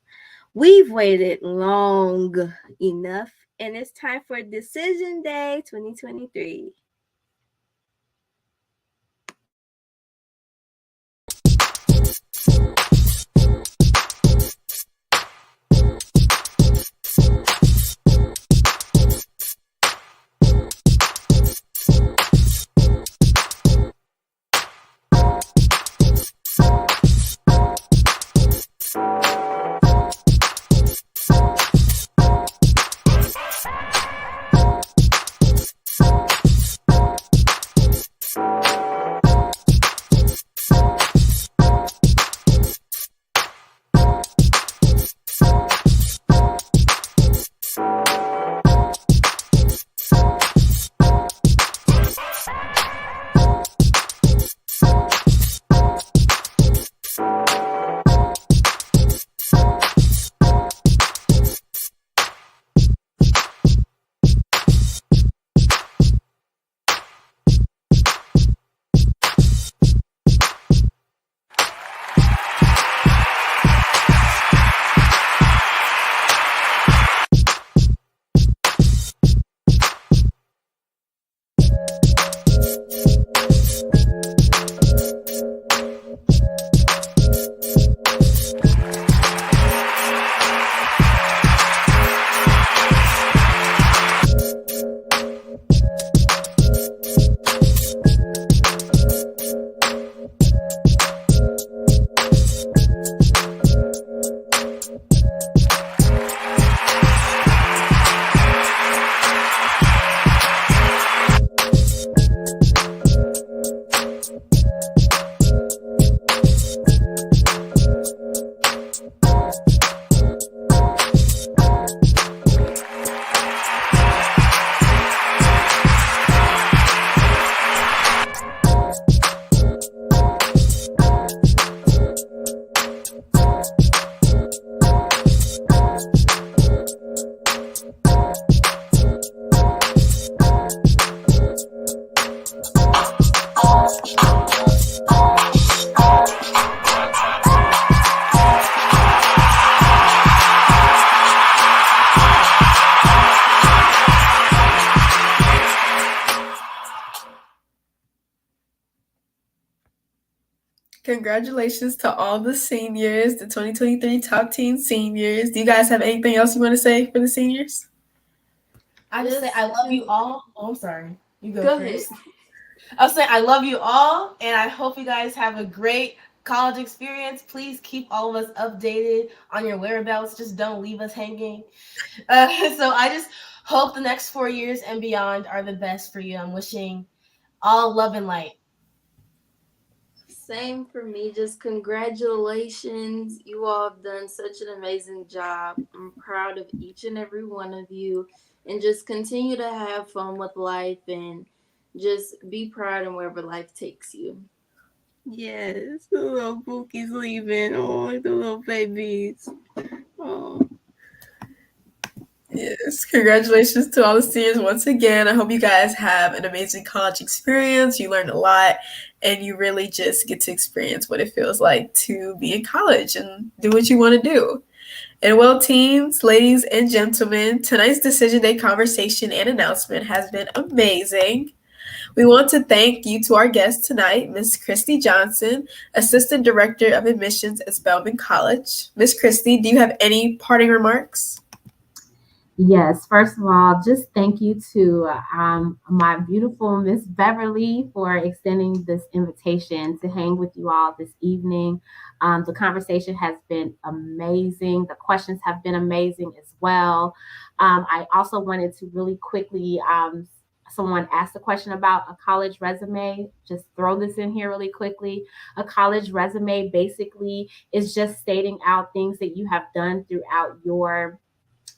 We've waited long enough, and it's time for Decision Day 2023. Congratulations to all the seniors, the 2023 top teen seniors. Do you guys have anything else you want to say for the seniors? I just say I love you all. Oh, I'm sorry. You go first. Ahead. I'll say I love you all, and I hope you guys have a great college experience. Please keep all of us updated on your whereabouts. Just don't leave us hanging. So I just hope the next 4 years and beyond are the best for you. I'm wishing all love and light. Same for me. Just congratulations. You all have done such an amazing job. I'm proud of each and every one of you. And just continue to have fun with life and just be proud in wherever life takes you. Yes, the little Bookie's leaving. Oh, the little babies. Oh. Yes, congratulations to all the seniors once again. I hope you guys have an amazing college experience. You learn a lot, and you really just get to experience what it feels like to be in college and do what you want to do. And well, teens, ladies, and gentlemen, tonight's Decision Day conversation and announcement has been amazing. We want to thank you to our guest tonight, Ms. Christy Johnson, Assistant Director of Admissions at Spelman College. Ms. Christy, do you have any parting remarks? Yes, first of all, just thank you to my beautiful Miss Beverly for extending this invitation to hang with you all this evening. The conversation has been amazing. The questions have been amazing as well. I also wanted to really quickly, someone asked a question about a college resume. Just throw this in here really quickly. A college resume basically is just stating out things that you have done throughout your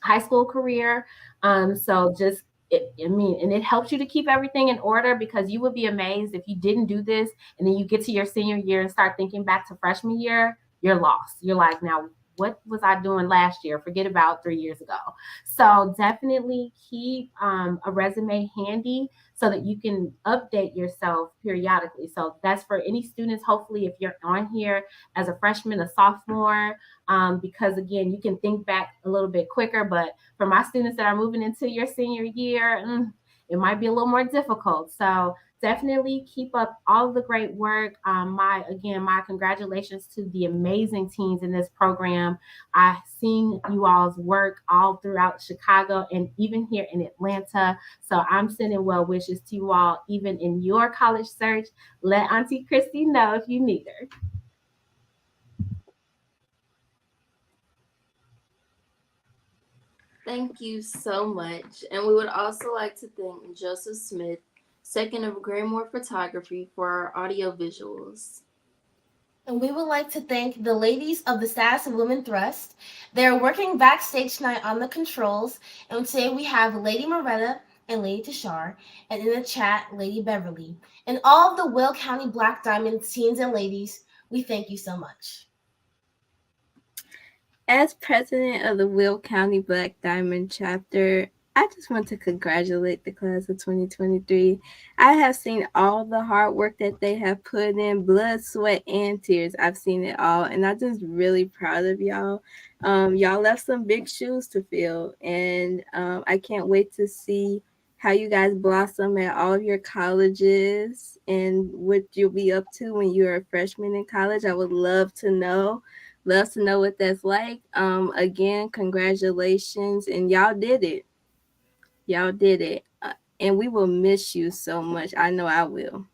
high school career. So just and it helps you to keep everything in order, because you would be amazed if you didn't do this and then you get to your senior year and start thinking back to freshman year, you're lost. You're like, now what was I doing last year? Forget about 3 years ago. So definitely keep a resume handy so that you can update yourself periodically. So that's for any students, hopefully, if you're on here as a freshman, a sophomore, because again, you can think back a little bit quicker. But for my students that are moving into your senior year, it might be a little more difficult. So definitely keep up all the great work. My congratulations to the amazing teens in this program. I've seen you all's work all throughout Chicago and even here in Atlanta. So I'm sending well wishes to you all, even in your college search. Let Auntie Christy know if you need her. Thank you so much. And we would also like to thank Joseph Smith, second of Graymore Photography, for our audio visuals. And we would like to thank the ladies of the Status of Women Thrust. They're working backstage tonight on the controls. And today we have Lady Moretta and Lady Tashar, and in the chat, Lady Beverly. And all of the Will County Black Diamond teens and ladies, we thank you so much. As president of the Will County Black Diamond chapter, I just want to congratulate the class of 2023. I have seen all the hard work that they have put in, blood, sweat, and tears. I've seen it all, and I'm just really proud of y'all. Y'all left some big shoes to fill, and I can't wait to see how you guys blossom at all of your colleges and what you'll be up to when you're a freshman in college. I would love to know. Love to know what that's like. Again, congratulations, and y'all did it. Y'all did it. And we will miss you so much. I know I will.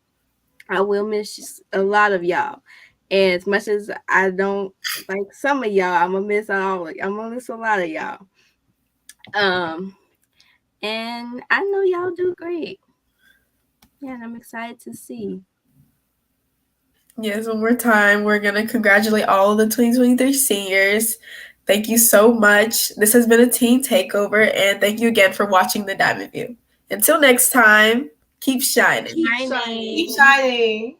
I will miss a lot of y'all. And as much as I don't like some of y'all, I'm gonna miss all. I'm gonna miss a lot of y'all. And I know y'all do great. Yeah, and I'm excited to see. Yes, one more time, we're going to congratulate all of the 2023 seniors. Thank you so much. This has been a Teen Takeover, and thank you again for watching the Diamond View. Until next time, keep shining. Keep shining.